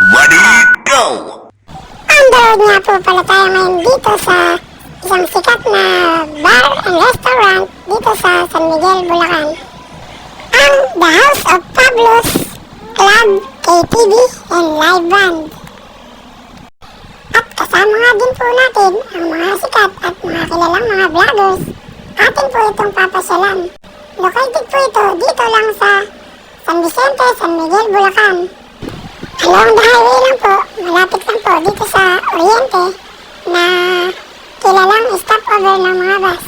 Ready, go! On the road nga po pala tayo ngayon dito sa isang sikat na bar and restaurant dito sa San Miguel, Bulacan. Ang The House of Pablo's Club KTV and Live Band. At kasama nga din po natin ang mga sikat at mga kilalang mga vloggers. Atin po itong papasyalan. Located po ito dito lang sa San Vicente, San Miguel, Bulacan. Along the highway lang po, malapit lang po dito sa Oriente na kilalang stopover ng mga bus.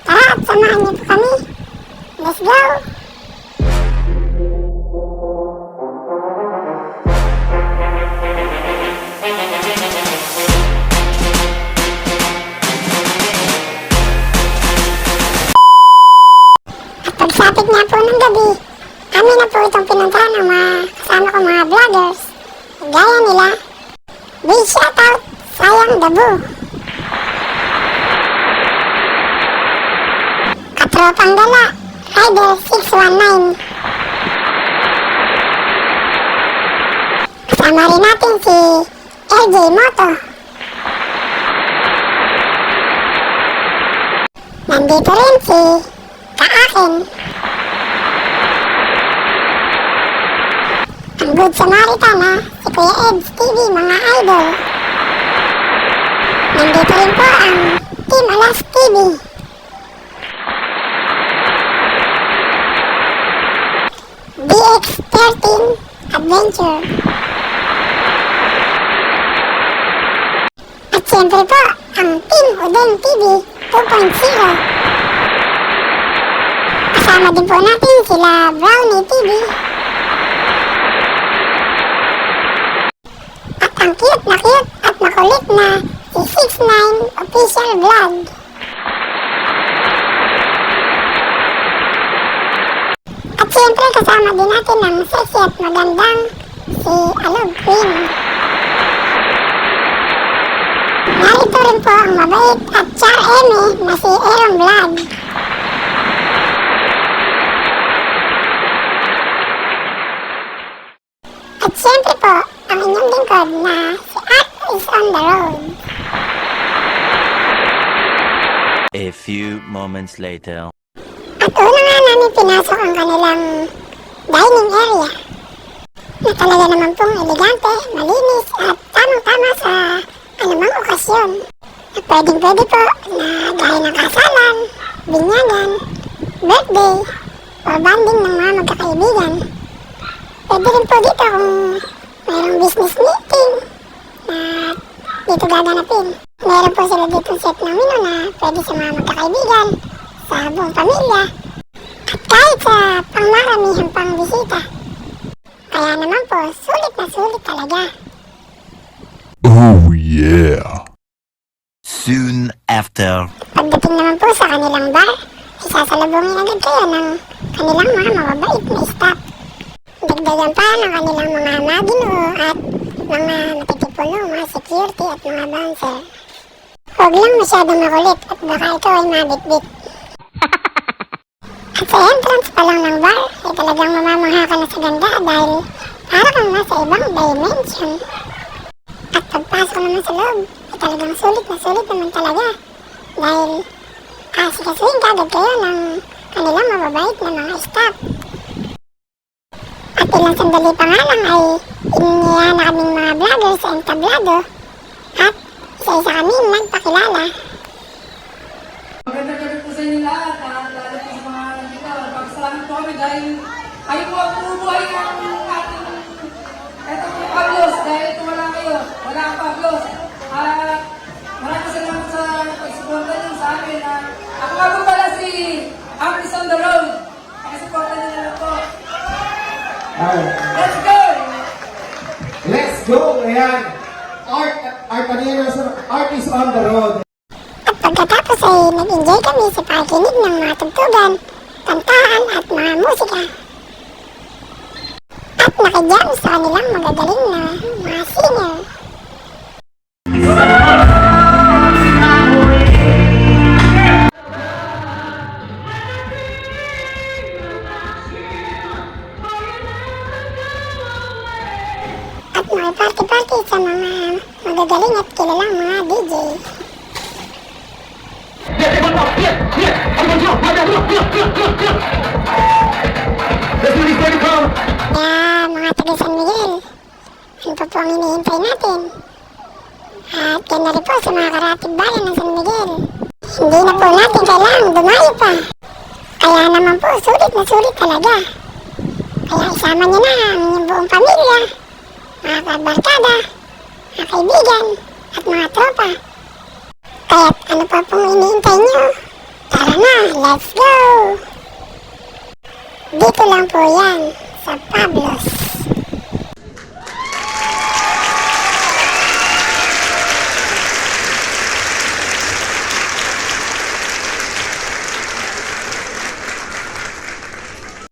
Tara at samahan niyo po kami. Let's go! At pagsapit nga po ng gabi, kami na po itong pinuntahan ng mga kasama ko mga vloggers. Gaya nila, big shoutout, Sayang Dabu. Katropang Gala, Rider 619. Kasama rin natin si LJ Moto. Nandito rin si Kaakin. Ang Good Samaritan na si Kuya Ed's TV, mga idol. Nandito rin po ang Team Alas TV. DX13 Adventure. At siyempre po ang Team Udeng TV 2.0. Kasama din po natin sila Brownie TV. Ang cute na cute at makulit na si 69 Official Vlog. At siyempre kasama din natin ang sexy at magandang si Alog Queen. Narito rin po ang mabait at char eme na si Aaron Vlog. At siyempre po ang inyong lingkod na si Art is on the road. A few moments later. At una nga namin pinasok ang kanilang dining area na talaga naman pong elegante, malinis at tamang-tama sa anumang okasyon. Na pwedeng-pwede po na gaya ng kasalan, binyagan, birthday, or bonding ng mga magkakaibigan. Pwede rin po dito kung mayroong business meeting na dito gaganapin. Meron po sila dito set ng menu na pwede sa mga magkakaibigan, sa buong pamilya, at kahit sa pangmaramihang pangbisita. Kaya naman po, sulit na sulit talaga. Oh yeah! Soon after. Pagdating naman po sa kanilang bar, isasalubungin agad kayo ng kanilang mga mababait na staff. Dagdagan pa ng kanilang mga maginoo at mga natitipulong, mga security at mga bouncer. Huwag lang masyadong makulit at baka ito ay mabitbit. At sa entrance pa lang ng bar ay talagang mamamangha ka na sa ganda dahil para kang nasa ibang dimension. At pagpasok naman sa loob ay talagang sulit na sulit naman talaga dahil asikasuhin kagad kayo ng kanilang mababait na mga staff. At ilang sandali pa nga lang ay iniya na kaming mga vloggers sa entablado at isa-isa kaming nagpakilala. Maganda-ganda po sa inyo lahat, lalo po sa mga nandito. Pagkasalamat po kami dahil kayo po ang bumubuhay ng ating eto po Pablos. Dahil ito wala kayo, wala ang Pablos. At maraming salamat sa pag-suporta nyo sa amin. Ako nga po pala si Artist on the Road. Pakisuporta nyo na lang po. Let's go! Let's go! Ayan! Art is on the road. At pagkatapos ay nag-enjoy kami sa pakikinig ng mga tugtugan, kantahan at mga musika. At nakijam sa kanilang magagaling na mga singer. Makiparty-party sa mga magagaling at kilalang mga DJ. Kaya mga taga San Miguel, ano pa po ang hinihintay natin? At yan na rin po sa mga karatib bayan ng San Miguel. Hindi na po natin kailangang dumayo pa. Kaya naman po, sulit na sulit talaga. Kaya isama niyo na ang inyong buong pamilya, mga kabarkada, mga kaibigan, at mga tropa. Kaya't ano pa pong hinihintay niyo? Tara na, let's go! Dito lang po yan sa Pablos.